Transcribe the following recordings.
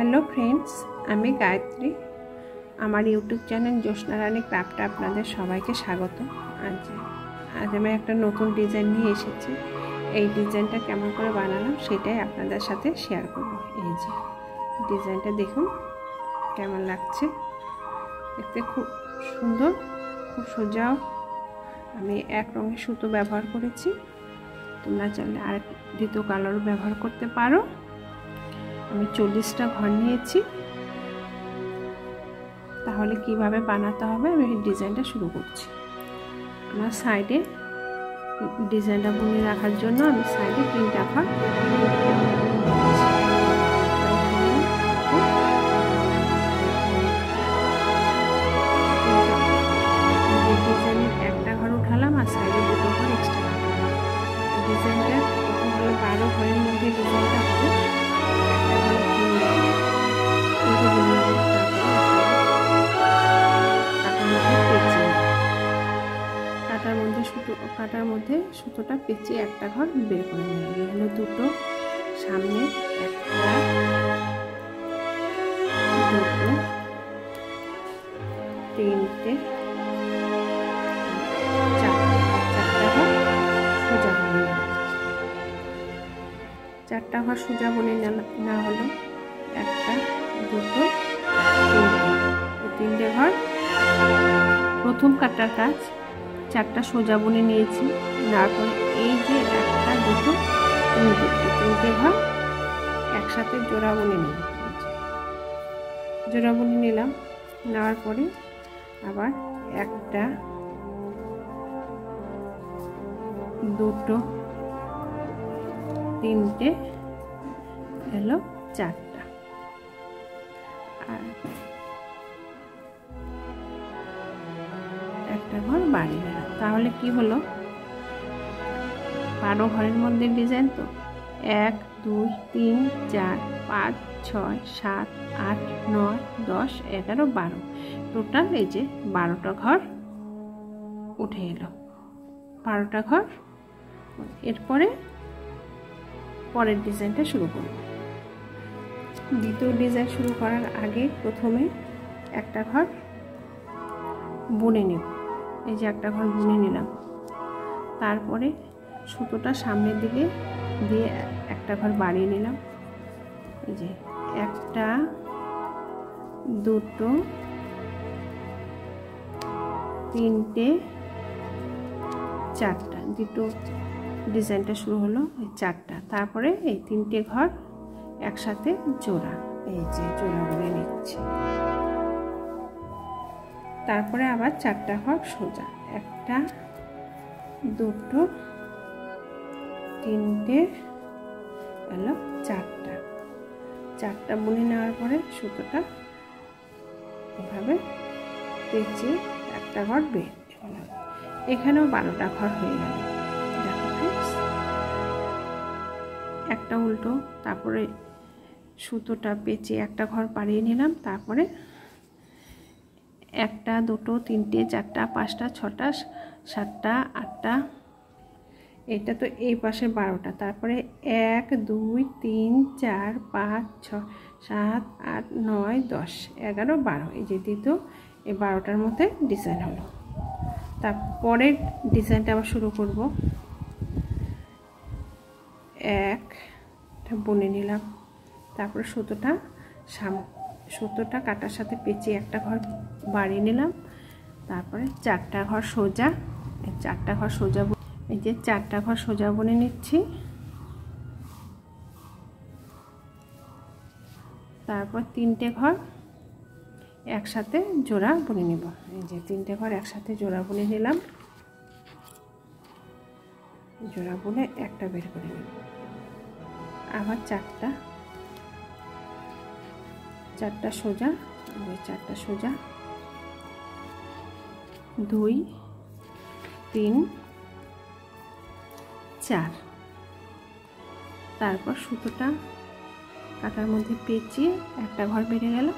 Hello friends, আমি গায়ত্রী। আমার YouTube channel জ্যোৎস্না রানী ক্রাফটে আপনাদের সবাইকে স্বাগত। আজ আমি একটা নতুন ডিজাইন নিয়ে এসেছি। এই ডিজাইনটা কেমন করে বানালাম সেটাই আপনাদের সাথে শেয়ার করব। এই যে ডিজাইনটা দেখুন কেমন লাগছে, দেখতে খুব সুন্দর, খুব সোজাও। আমি এক রঙের সুতো ব্যবহার করেছি, তোমরা চাইলে আর দ্বিতীয় কালারও ব্যবহার করতে পারো। আমি 40টা ঘর নিয়েছি। তাহলে কিভাবে বানাতে হবে আমি এই ডিজাইনটা শুরু করছি। আমার সাইডে ডিজাইনটা বুনে রাখার জন্য আমি সাইডে 3টা ঘর ডিজাইনের একটা ঘর উঠালাম আর সাইডে 2টো ঘর এক্সট্রা। ডিজাইনটা প্রথম হলো 12 ঘরের মধ্যে ডিজাইনটা হবে। কাটার মধ্যে সুতোটা পেঁচিয়ে একটা ঘর বের করে নেব। এগুলো দুটো সামনে, একটা, দুটো, তিনটে, চারটা ঘর সোজা বুনে নেব। চারটা ঘর সোজা বুনে না হলো একটা, দুটো, তিনটে ঘর। প্রথম কাটার কাজ 4টা সোজা বুনে নিয়েছি, তারপর এই যে একটা, দুটো, তিনটে ঘর একসাথে জোড়া বুনে নিলাম। জোড়া বুনে নিলাম, নেওয়ার পরে আবার একটা, দুটো, তিনটে, হলো 4টা। আর একটা ঘর বাড়িয়ে নিলাম। তাহলে কি হলো, 12 ঘরের মধ্যে ডিজাইন তো 1 2 3 4 5 6 7 8 9 10 11 12 টোটাল এই যে 12টা ঘর উঠে এলো। 12টা ঘর। এরপরে পরের ডিজাইনটা শুরু করব। দ্বিতীয় ডিজাইন শুরু করার আগে প্রথমে একটা ঘর বুনে নেব। এই যে একটা ঘর বুনে নিলাম, তারপরে সুতোটা সামনের দিকে দিয়ে একটা ঘর বাড়িয়ে নিলাম। এই যে একটা, দুটো, তিনটে, 4টা। দুটো ডিজাইনটা শুরু হলো এই 4টা। তারপরে এই 3টে ঘর একসাথে জোড়া, এই যে জোড়া বুনে নিচ্ছি। তারপরে আবার 4টা ঘর সোজা, একটা, দুটো, তিনটে, হলো 4টা। 4টা বুনে নেওয়ার পরে সুতোটা এভাবে পেঁচিয়ে একটা ঘর বের হলো। এখানেও 12টা ঘর হয়ে গেল। দেখো ফ্রেন্ডস, একটা উল্টো, তারপরে সুতোটা পেঁচিয়ে একটা ঘর বাড়িয়ে নিলাম। তারপরে একটা, দুটো, তিনটে, 4টা, 5টা, 6টা, 7টা, 8টা, এটা তো এই পাশে 12টা। তারপরে 1 2 3 4 5 6 7 8 9 10 11 12, এই যে দ্বিতীয় এই 12টার মধ্যে ডিজাইন হলো। তারপরের ডিজাইনটা আবার শুরু করব। একটা বুনে নিলাম, তারপরে সুতোটা কাটার সাথে পেঁচিয়ে একটা ঘর বাড়িয়ে নিলাম। তারপরে 4টা ঘর সোজা, এই 4টা ঘর সোজা, এই যে 4টা ঘর সোজা বুনে নিচ্ছি। তারপর 3টে ঘর একসাথে জোড়া বুনে নিব। এই যে 3টে ঘর একসাথে জোড়া বুনে নিলাম। জোড়া বুনে একটা বের করে নিব। আবার 4টা সোজা, 4টা সোজা, 2 3 4। তারপর সুতোটা কাটার মধ্যে পেঁচিয়ে একটা ঘর বেড়ে গেল।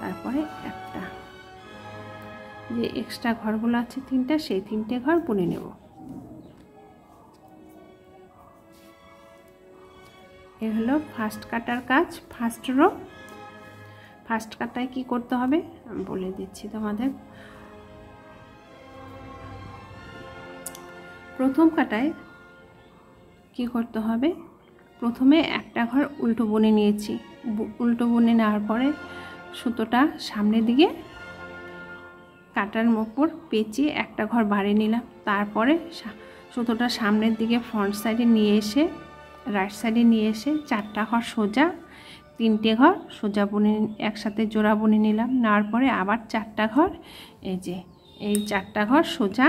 তারপরে একটা, যে এক্সট্রা ঘরগুলো আছে 3টা, সেই 3টে ঘর বুনে নেব। এ হলো ফার্স্ট কাটার কাজ, ফার্স্ট রো। ফার্স্ট কাটায় কি করতে হবে আমি বলে দিচ্ছি তোমাদের। প্রথম কাটায় কি করতে হবে, প্রথমে একটা ঘর উল্টো বুনে নিয়েছি। উল্টো বুনে নেওয়ার পরে সুতোটা সামনের দিকে কাটার উপর পেঁচিয়ে একটা ঘর বাড়িয়ে নিলাম। তারপরে সুতোটা সামনের দিকে ফ্রন্ট সাইডে নিয়ে এসে রাইট সাইডে নিয়ে এসে 4টা ঘর সোজা, 3টে ঘর সোজা বুনে একসাথে জোড়া বুনে নিলাম। নেওয়ার পরে আবার 4টা ঘর, এই যে এই 4টা ঘর সোজা,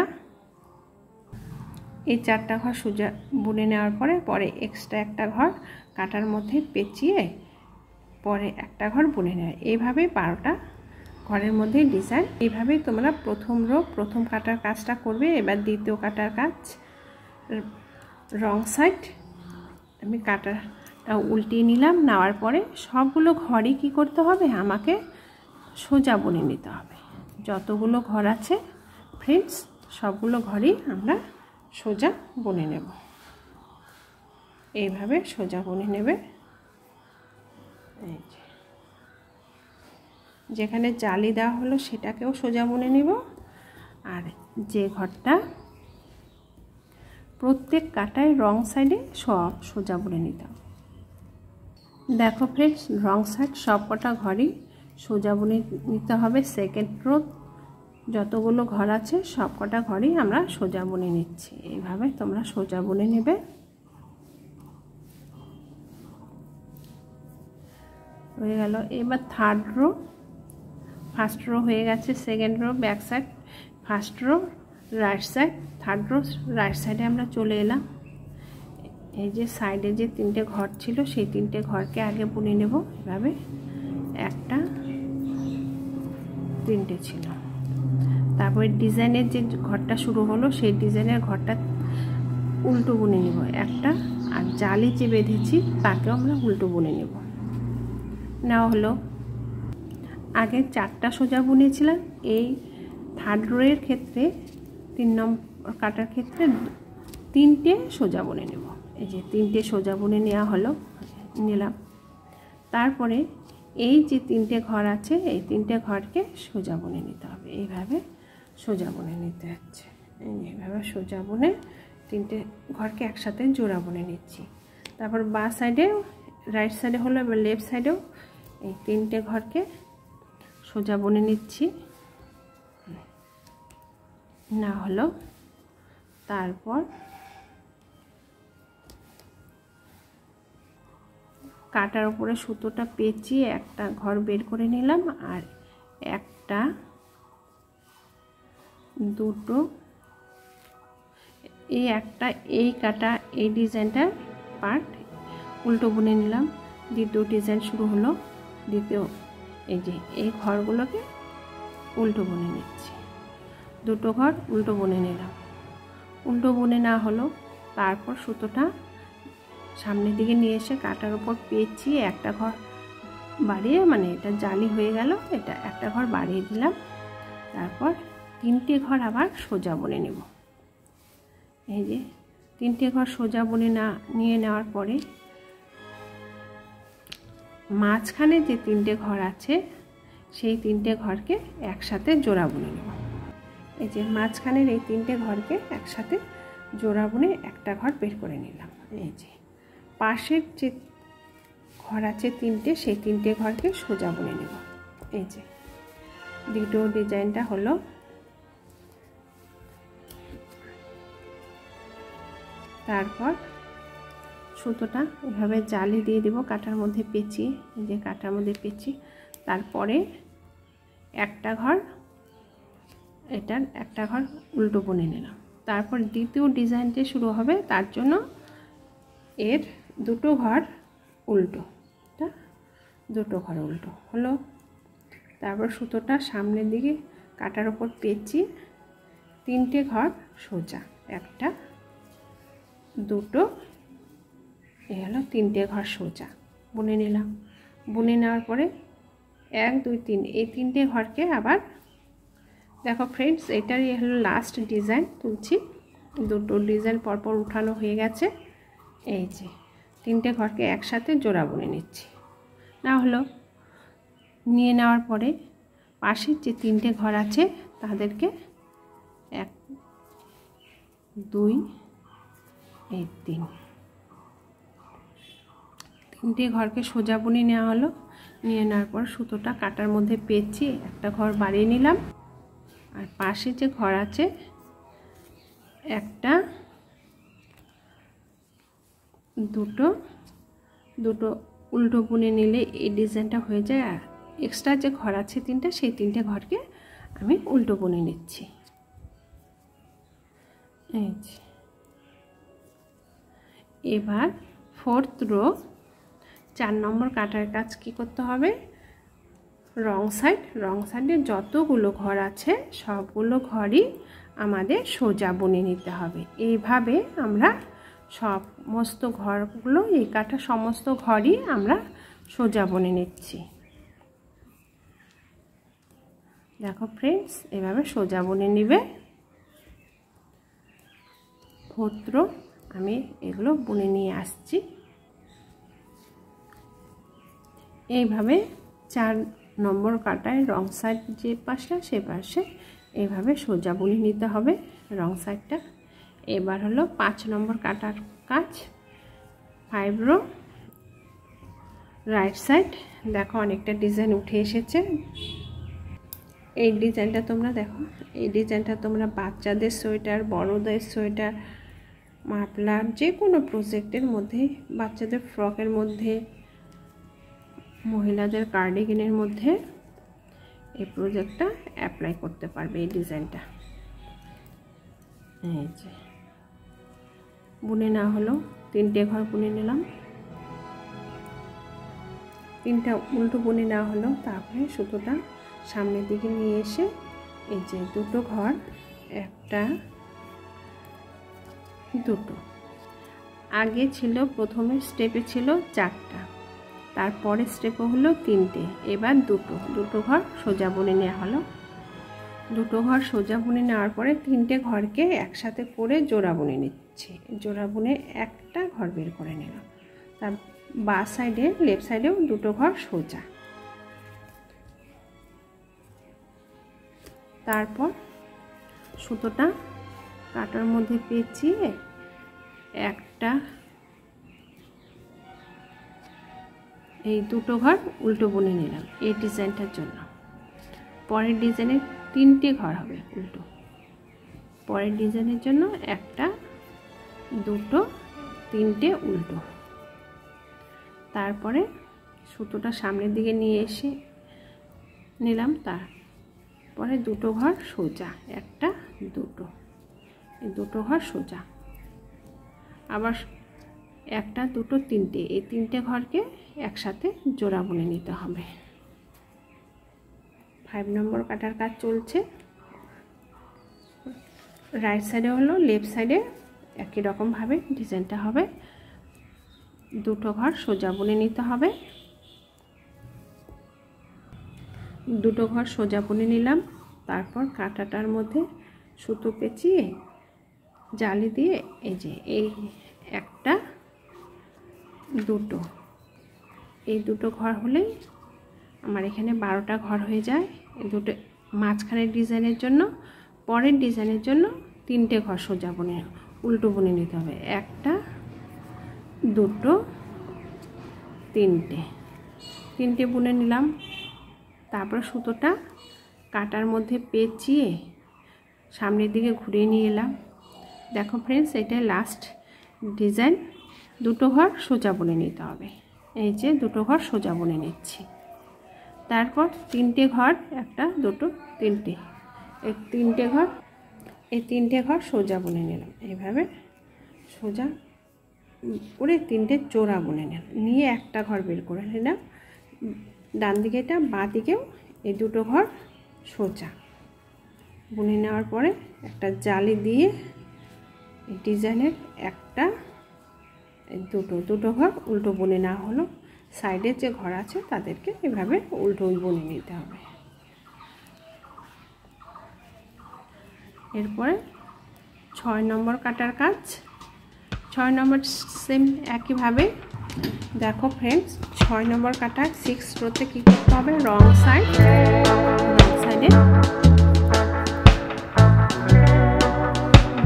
এই 4টা ঘর সোজা বুনে নেওয়ার পরে এক্সট্রা একটা ঘর কাটার মধ্যে পেঁচিয়ে পরে একটা ঘর বুনে নেওয়া। এইভাবে 12টা ঘরের মধ্যে ডিজাইন। এইভাবেই তোমরা প্রথম রো প্রথম কাটার কাজটা করবে। এবার দ্বিতীয় কাটার কাজ, রং সাইড আমি কাটাটা উল্টিয়ে নিলাম। নেওয়ার পরে সবগুলো ঘরই কি করতে হবে, আমাকে সোজা বুনে নিতে হবে। যতগুলো ঘর আছে ফ্রেন্ডস সবগুলো ঘরই আমরা সোজা বুনে নেব। এইভাবে সোজা বুনে নেবে। এই যেখানে জালি দেওয়া হলো সেটাকেও সোজা বুনে নিব। আর যে ঘরটা প্রত্যেক কাটায় রং সাইডে সব সোজা বুনে নিতে হবে। দেখো ফ্রেন্ডস, রং সাইড সব কটা ঘরই সোজা বুনে নিতে হবে। সেকেন্ড রো যতগুলো ঘর আছে সব কটা ঘরই আমরা সোজা বুনে নিচ্ছি। এইভাবে তোমরা সোজা বুনে নেবে। হয়ে গেল। এবার থার্ড রো, ফার্স্ট রো হয়ে গেছে, second rho back side, first row right side, third rho right সাইডে আমরা চলে এলাম। এই যে সাইডে যে 3টে ঘর ছিল সেই 3টে ঘরকে আগে বুনে নেব। এভাবে একটা 3টে ছিল। তারপরে ডিজাইনের যে ঘরটা শুরু হলো সেই ডিজাইনের ঘরটা উল্টো বুনে নেব একটা, আর জালি যে বেঁধেছি তাকেও আমরা উল্টো বুনে নেব। নেওয়া হলো। আগে 4টা সোজা বুনেছিলাম, এই থার্ড রোয়ের ক্ষেত্রে 3 নম্বর কাটার ক্ষেত্রে 3টে সোজা বুনে নেব। এই যে 3টে সোজা বুনে নেওয়া হলো, নিলাম। তারপরে এই যে 3টে ঘর আছে এই 3টে ঘরকে সোজা বুনে নিতে হবে। এইভাবে সোজা বুনে নিতে হচ্ছে। এইভাবে সোজা বুনে 3টে ঘরকে একসাথে জোড়া বুনে নিচ্ছি। তারপর বাঁ সাইডে রাইট সাইডে হলো, এবার লেফট সাইডেও এই 3টে ঘরকে সোজা বুনে নিচ্ছি। না হলো। তারপর কাটার উপরে সুতোটা পেঁচিয়ে একটা ঘর বের করে নিলাম। আর একটা, দুটো, এই একটা, এই কাটা এই ডিজাইনটার পার্ট উল্টো বুনে নিলাম। দ্বিতীয় ডিজাইন শুরু হলো। দ্বিতীয় এই যে এই ঘরগুলোকে উল্টো বুনে নিচ্ছি। 2টো ঘর উল্টো বুনে নিলাম। উল্টো বুনে না হলো, তারপর সুতোটা সামনের দিকে নিয়ে এসে কাটার উপর পেঁচিয়ে একটা ঘর বাড়িয়ে, মানে এটা জালি হয়ে গেল, এটা একটা ঘর বাড়িয়ে দিলাম। তারপর 3টে ঘর আবার সোজা বুনে নেব। এই যে 3টে ঘর সোজা বুনে নিয়ে নেওয়ার পরে মাঝখানে যে 3টে ঘর আছে সেই 3টে ঘরকে একসাথে জোড়া বুনে নেব। এই যে মাঝখানের এই 3টে ঘরকে একসাথে জোড়া বুনে একটা ঘর বের করে নিলাম। এই যে পাশের যে ঘর আছে 3টে সেই 3টে ঘরকে সোজা বুনে নেব। এই যে দ্বিতীয় ডিজাইনটা হলো। তারপর সুতোটা এভাবে জালি দিয়ে দেব কাটার মধ্যে পেঁচিয়ে, এই যে কাটার মধ্যে পেঁচিয়ে। তারপরে একটা ঘর, এটার একটা ঘর উল্টো বুনে নিলাম। তারপর দ্বিতীয় ডিজাইনটি শুরু হবে, তার জন্য এর 2টো ঘর উল্টো, 2টো ঘর উল্টো হলো। তারপর সুতোটা সামনের দিকে কাটার উপর পেঁচিয়ে 3টে ঘর সোজা, একটা, দুটো, এই হলো 3টে ঘর সোজা বুনে নিলাম। বুনে নেওয়ার পরে 1 2 3 এই 3টে ঘরকে আবার, দেখো ফ্রেন্ডস এটারই হলো লাস্ট ডিজাইন তুলছি। 2টো ডিজাইন পরপর উঠানো হয়ে গেছে। এই যে 3টে ঘরকে একসাথে জোড়া বুনে নিচ্ছি। না হলো। নিয়ে নেওয়ার পরে পাশের যে 3টে ঘর আছে তাদেরকে 1 2 এই 3টে ঘরকে সোজা বুনে নেওয়া হলো। নিয়ে নেওয়ার পর সুতোটা কাটার মধ্যে পেঁচিয়ে একটা ঘর বাড়িয়ে নিলাম। আর পাশে যে ঘর আছে একটা দুটো উল্টো বুনে নিলে এই ডিজাইনটা হয়ে যায়। আর এক্সট্রা যে ঘর আছে 3টে, সেই 3টে ঘরকে আমি উল্টো বুনে নিচ্ছি। এই যে এবার 4th রো 4 নম্বর কাটার কাজ কি করতে হবে, রং সাইডে যতগুলো ঘর আছে সবগুলো ঘরই আমাদের সোজা বুনে নিতে হবে। এইভাবে আমরা সমস্ত ঘরগুলো, এই কাটা সমস্ত ঘরই আমরা সোজা বুনে নিচ্ছি। দেখো ফ্রেন্ডস, এভাবে সোজা বুনে নিবে। 4th রো আমি এগুলো বুনে নিয়ে আসছি। এইভাবে 4 নম্বর কাটায় রং সাইড যে পাশটা সে পাশে এইভাবে সোজা বুনে নিতে হবে রং সাইডটা। এবার হলো 5 নম্বর কাটার কাজ। 5 রো রাইট সাইড। দেখো অনেকটা ডিজাইন উঠে এসেছে। এই ডিজাইনটা তোমরা দেখো, এই ডিজাইনটা তোমরা বাচ্চাদের সোয়েটার, বড়দের সোয়েটার, মাফলার, যে কোনো প্রজেক্টের মধ্যে, বাচ্চাদের ফ্রকের মধ্যে, মহিলাদের কার্ডিগানের মধ্যে এই প্রজেক্টটা অ্যাপ্লাই করতে পারবে। এই ডিজাইনটা এই যে বুনে না হলো 3টে ঘর বুনে নিলাম, 3টা উল্টো বুনে নেওয়া হলো। তারপরে সুতোটা সামনের দিকে নিয়ে এসে এই যে 2টো ঘর, একটা 2টো আগে ছিল, প্রথমের স্টেপে ছিল 4টা, তারপরে স্টেপে হলো 3টে, এবার 2টো ঘর সোজা বুনে নেওয়া হলো। 2টো ঘর সোজা বুনে নেওয়ার পরে 3টে ঘরকে একসাথে করে জোড়া বুনে নিচ্ছি। জোড়া বুনে একটা ঘর বের করে নিলাম। তার বাঁ সাইডে, লেফট সাইডেও 2টো ঘর সোজা। তারপর সুতোটা কাটার মধ্যে পেঁচিয়ে একটা এই 2টো ঘর উল্টো বুনে নিলাম এই ডিজাইনটার জন্য। পরের ডিজাইনের 3টে ঘর হবে উল্টো। পরের ডিজাইনের জন্য 1 2 3টে উল্টো। তারপরে সুতোটা সামনের দিকে নিয়ে এসে নিলাম। তারপরে 2টো ঘর সোজা, 1 2 এই 2টো ঘর সোজা। আবার 1 2 3টে, এই 3টে ঘরকে একসাথে জোড়া বুনে নিতে হবে। 5 নম্বর কাটার কাজ চলছে। রাইট সাইডে হলো, লেফট সাইডে একই রকমভাবে ডিজাইনটা হবে। 2টো ঘর সোজা বুনে নিতে হবে। 2টো ঘর সোজা বুনে নিলাম। তারপর কাঁটাটার মধ্যে সুতো পেঁচিয়ে জালি দিয়ে এই যে এই 1 2 এই 2টো ঘর হলেই আমার এখানে 12টা ঘর হয়ে যায়। এই 2টো মাঝখানের ডিজাইনের জন্য, পরের ডিজাইনের জন্য 3টে ঘর সোজা বুনে উল্টো বুনে নিতে হবে। 1 2 3টে বুনে নিলাম। তারপর সুতোটা কাটার মধ্যে পেঁচিয়ে সামনের দিকে ঘুরিয়ে নিয়ে এলাম। দেখো ফ্রেন্ডস, এটাই লাস্ট ডিজাইন। 2টো ঘর সোজা বুনে নিতে হবে। এই যে 2টো ঘর সোজা বুনে নিচ্ছি। তারপর 3টে ঘর, 1 2 3টে, এই 3টে ঘর সোজা বুনে নিলাম। এইভাবে সোজা করে 3টে জোড়া বুনে নিলাম। নিয়ে 1টা ঘর বের করে নিলাম। ডান দিকেটা, বাঁ দিকেও এই 2টো ঘর সোজা বুনে নেওয়ার পরে একটা জালি দিয়ে এই ডিজাইনের 1 2 ঘর উল্টো বুনে নেওয়া হলো। সাইডের যে ঘর আছে তাদেরকে এভাবে উল্টোই বুনে নিতে হবে। এরপরে 6 নম্বর কাটার কাজ। 6 নম্বর সেম একইভাবে দেখো ফ্রেন্ডস 6 নম্বর কাটা 6 রোতে কি করতে হবে, রং সাইডে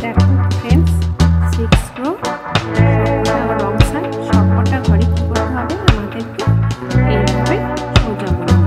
দেখো ফ্রেন্ডস 6 রো রং সাইড সবকটা ঘরে কি করতে হবে, আমাদেরকে এইভাবে সোজা করে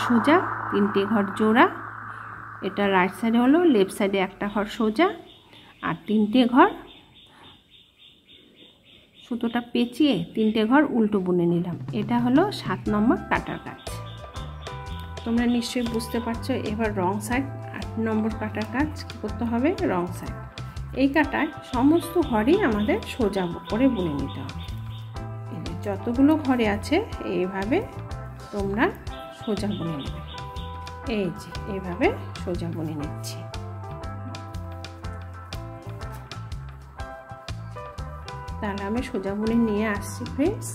সোজা, তিনটে ঘর জোড়া। এটা রাইট সাইডে হলো, লেফট সাইডে একটা ঘর সোজা আর তিনটে ঘর সুতোটা পেঁচিয়ে তিনটে ঘর উল্টো বুনে নিলাম। এটা হলো 7 নম্বর কাটার কাজ। তোমরা নিশ্চয়ই বুঝতে পারছো। এবার রং সাইড 8 নম্বর কাটার কাজ কী করতে হবে, রং সাইড। এই কাটায় সমস্ত ঘরই আমাদের সোজা করে বুনে নিতে হবে। যতগুলো ঘরে আছে এইভাবে তোমরা সোজা বুনে নেবে। এই যে এইভাবে সোজা বুনে নিচ্ছি। তাহলে আমি সোজা বুনে নিয়ে আসছি ফ্রেন্ডস।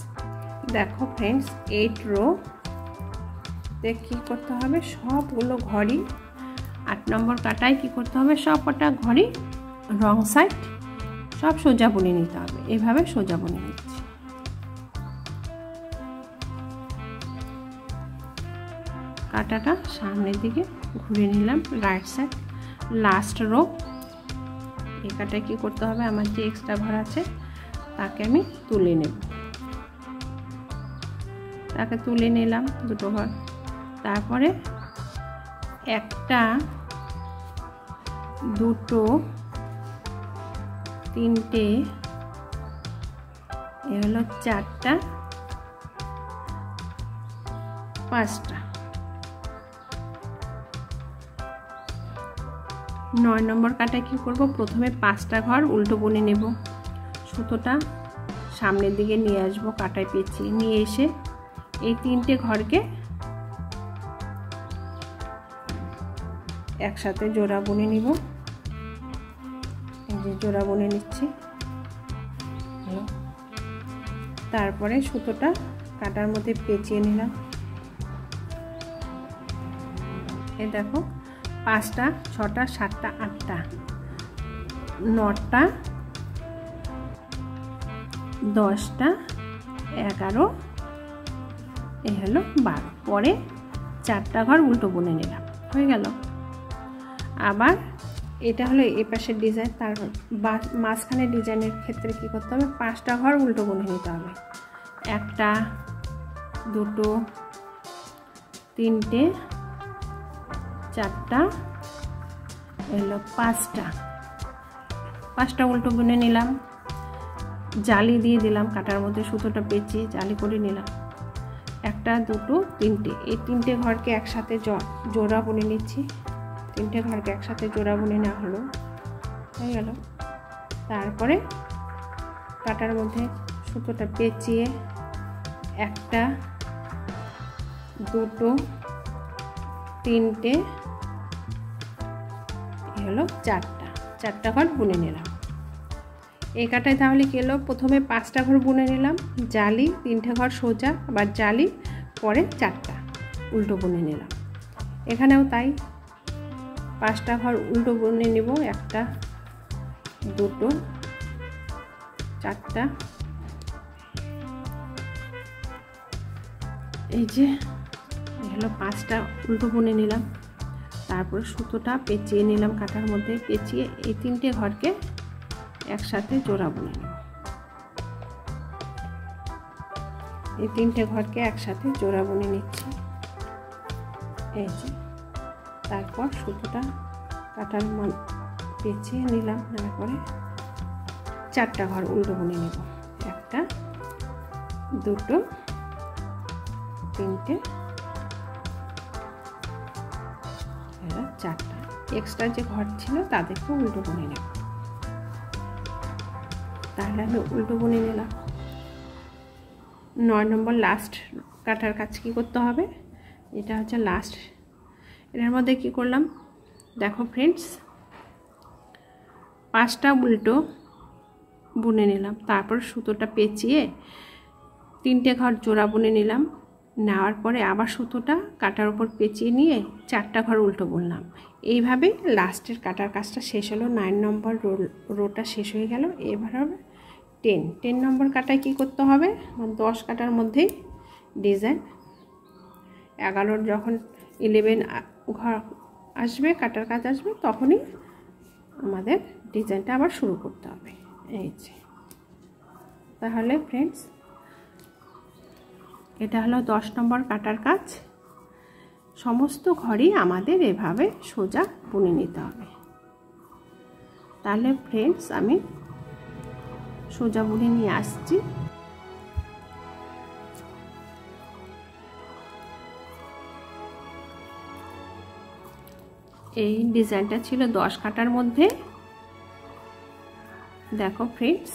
দেখো ফ্রেন্ডস 8 রো দেখ কী করতে হবে, সবগুলো ঘরই 8 নম্বর কাটায় কী করতে হবে, সব কটা ঘরই রং সাইড সব সোজা বুনে নিতে হবে। এভাবে সোজা বুনে নিচ্ছি। কাটাটা সামনের দিকে ঘুরে নিলাম, রাইট সাইড লাস্ট রো। এই কাটায় কী করতে হবে, আমার যে এক্সট্রা ঘর আছে তাকে আমি তুলে নেব। তাকে তুলে নিলাম দুটো ঘর। তারপরে একটা, দুটো, তিনটে, এ হলো চারটা, পাঁচটা। 9 নম্বর কাটায় কি করব, প্রথমে 5টা ঘর উল্টো বুনে নেব। সুতোটা সামনের দিকে নিয়ে আসবো, কাটায় পেঁচিয়ে নিয়ে এসে এই 3টে ঘরকে একসাথে জোড়া বুনে নিব। এই যে জোড়া বুনে নিচ্ছি। তারপরে সুতোটা কাটার মধ্যে পেঁচিয়ে নিলাম। এই দেখো 5টা, 6টা, 7টা, 8টা, 9টা, 10টা, 11, এই হলো 12। পরে 4টা ঘর উল্টো বুনে নিলাম, হয়ে গেল। আবার এটা হলো এই পাশের ডিজাইন, তার মাঝখানে ডিজাইনের ক্ষেত্রে কি করতে হবে, 5টা ঘর উল্টো বুনে নিতে হবে। 1টা, 2টো, 3টে, 4টা, এলো 5টা উল্টো বুনে নিলাম। জালি দিয়ে দিলাম, কাটার মধ্যে সুতোটা পেঁচিয়ে জালি করে নিলাম। 1টা, 2টো, 3টে, এই 3টে ঘরকে একসাথে জোড়া বুনে নিচ্ছি। 3টে ঘরকে একসাথে জোড়া বুনে নেওয়া হলো, হয়ে গেল। তারপরে কাটার মধ্যে সুতোটা পেঁচিয়ে 1টা, 2টো, 3টে, এই হলো 4টা ঘর বুনে নিলাম। এই কাটায় তাহলে কি হলো, প্রথমে 5টা ঘর বুনে নিলাম, জালি, 3টে ঘর সোজা, আবার জালি, পরে 4টা উল্টো বুনে নিলাম। এখানেও তাই 5টা ঘর উল্টো বুনে নিব। 1টা, 2টো, 4টা, এই যে হলো 5টা উল্টো বুনে নিলাম। তারপরে সুতোটা পেঁচিয়ে নিলাম, কাটার মধ্যে পেঁচিয়ে এই 3টে ঘরকে একসাথে জোড়া বুনে নেব। এই 3টে ঘরকে একসাথে জোড়া বুনে নিচ্ছি, এই যে। তারপর সুতোটা কাটার পেঁচিয়ে নিলাম, তারপরে 4টা ঘর উল্টো বুনে নেব। 1টা, 2টো, 3টে, 4টা। এক্সট্রা যে ঘর ছিল তাদেরকে উল্টো বুনে নেব। তাহলে আমি উল্টো বুনে নিলাম। 9 নম্বর লাস্ট কাটার কাজ কি করতে হবে, এটা হচ্ছে লাস্ট। এর মধ্যে কি করলাম দেখো ফ্রেন্ডস, 5টা উল্টো বুনে নিলাম। তারপর সুতোটা পেঁচিয়ে 3টে ঘর জোড়া বুনে নিলাম। নেওয়ার পরে আবার সুতোটা কাটার উপর পেঁচিয়ে নিয়ে 4টা ঘর উল্টো বুনলাম। এইভাবে লাস্টের কাটার কাজটা শেষ হলো। 9 নম্বর রোটা শেষ হয়ে গেল। এবার হবে 10 নম্বর কাটায় কি করতে হবে, 10 কাটার মধ্যেই ডিজাইন। 11 যখন 11 ঘর আসবে, কাটার কাজ আসবে, তখনই আমাদের ডিজাইনটা আবার শুরু করতে হবে। এই যে তাহলে ফ্রেন্ডস এটা হলো 10 নম্বর কাটার কাজ। সমস্ত ঘরই আমাদের এভাবে সোজা বুনে নিতে হবে। তাহলে ফ্রেন্ডস আমি সোজা বুনে নিয়ে আসছি। এই ডিজাইনটা ছিল 10 কাটার মধ্যে। দেখো ফ্রেন্ডস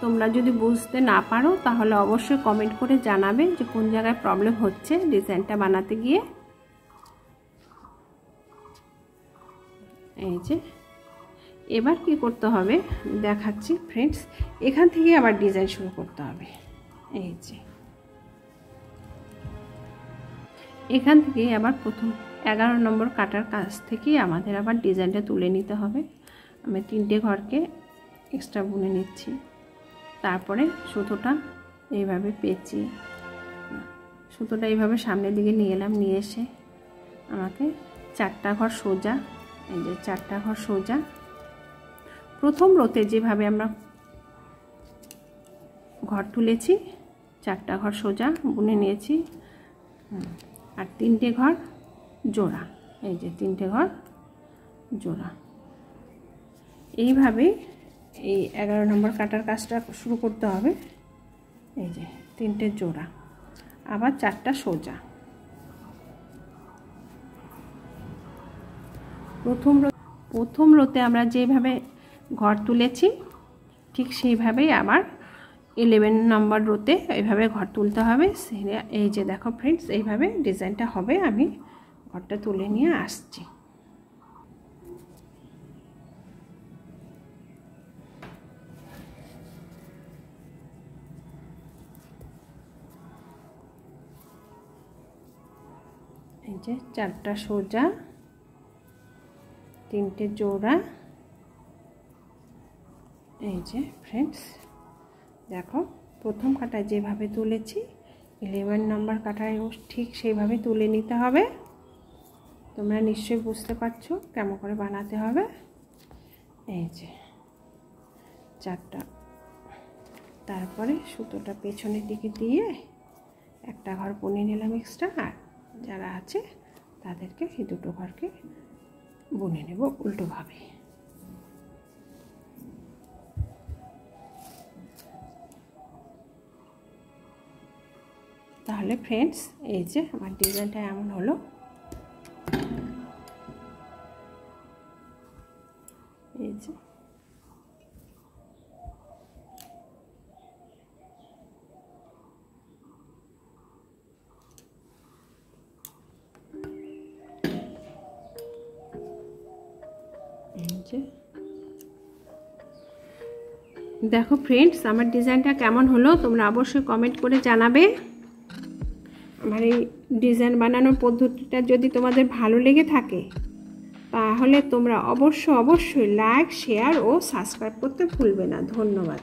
তোমরা যদি বুঝতে না পারো তাহলে অবশ্যই কমেন্ট করে জানাবে যে কোন জায়গায় প্রবলেম হচ্ছে ডিজাইনটা বানাতে গিয়ে। এই যে এবার কি করতে হবে দেখাচ্ছি ফ্রেন্ডস, এখান থেকে আবার ডিজাইন শুরু করতে হবে। এই যে এখান থেকে আবার প্রথম 11 নম্বর কাটার কাছ থেকে আমাদের আবার ডিজাইনটা তুলে নিতে হবে। আমি 3টে ঘরকে এক্সট্রা বুনে নিচ্ছি, তারপরে সুতোটা এইভাবে পেঁচিয়ে সুতোটা এইভাবে সামনের দিকে নিয়ে এলাম, নিয়ে এসে আমাকে 4টা ঘর সোজা, এই যে 4টা ঘর সোজা প্রথম রোতে যেভাবে আমরা ঘর তুলেছি 4টা ঘর সোজা বুনে নিয়েছি, আর 3টে ঘর জোড়া, এই যে 3টে ঘর জোড়া। এইভাবে এই 11 নম্বর কাটার কাজটা শুরু করতে হবে। এই যে 3টে জোড়া, আবার 4টা সোজা। প্রথম রোতে আমরা যেভাবে ঘর তুলেছি ঠিক সেইভাবেই আবার 11 নম্বর রোতে এইভাবে ঘর তুলতে হবে। এই যে দেখো ফ্রেন্ডস, এইভাবে ডিজাইনটা হবে। আমি ঘরটা তুলে নিয়ে আসছি। এই যে 4টা সোজা, 3টে জোড়া। এই যে ফ্রেন্ডস দেখো প্রথম কাটায় যেভাবে তুলেছি 11 নম্বর কাটায় ঠিক সেইভাবে তুলে নিতে হবে। তোমরা নিশ্চয়ই বুঝতে পারছো কেমন করে বানাতে হবে। এই যে 4টা, তারপরে সুতোটা পেছনের দিকে দিয়ে একটা ঘর বুনে নিলাম এক্সট্রা, আর যারা আছে তাদেরকে এই 2টো ঘরকে বুনে নেব উল্টোভাবে। তাহলে ফ্রেন্ডস এই যে আমার ডিজাইনটা এমন হলো। এই যে দেখো ফ্রেন্ডস আমার ডিজাইনটা কেমন হলো তোমরা অবশ্যই কমেন্ট করে জানাবে। আমার এই ডিজাইন বানানোর পদ্ধতিটা যদি তোমাদের ভালো লেগে থাকে তাহলে তোমরা অবশ্যই লাইক, শেয়ার ও সাবস্ক্রাইব করতে ভুলবে না। ধন্যবাদ।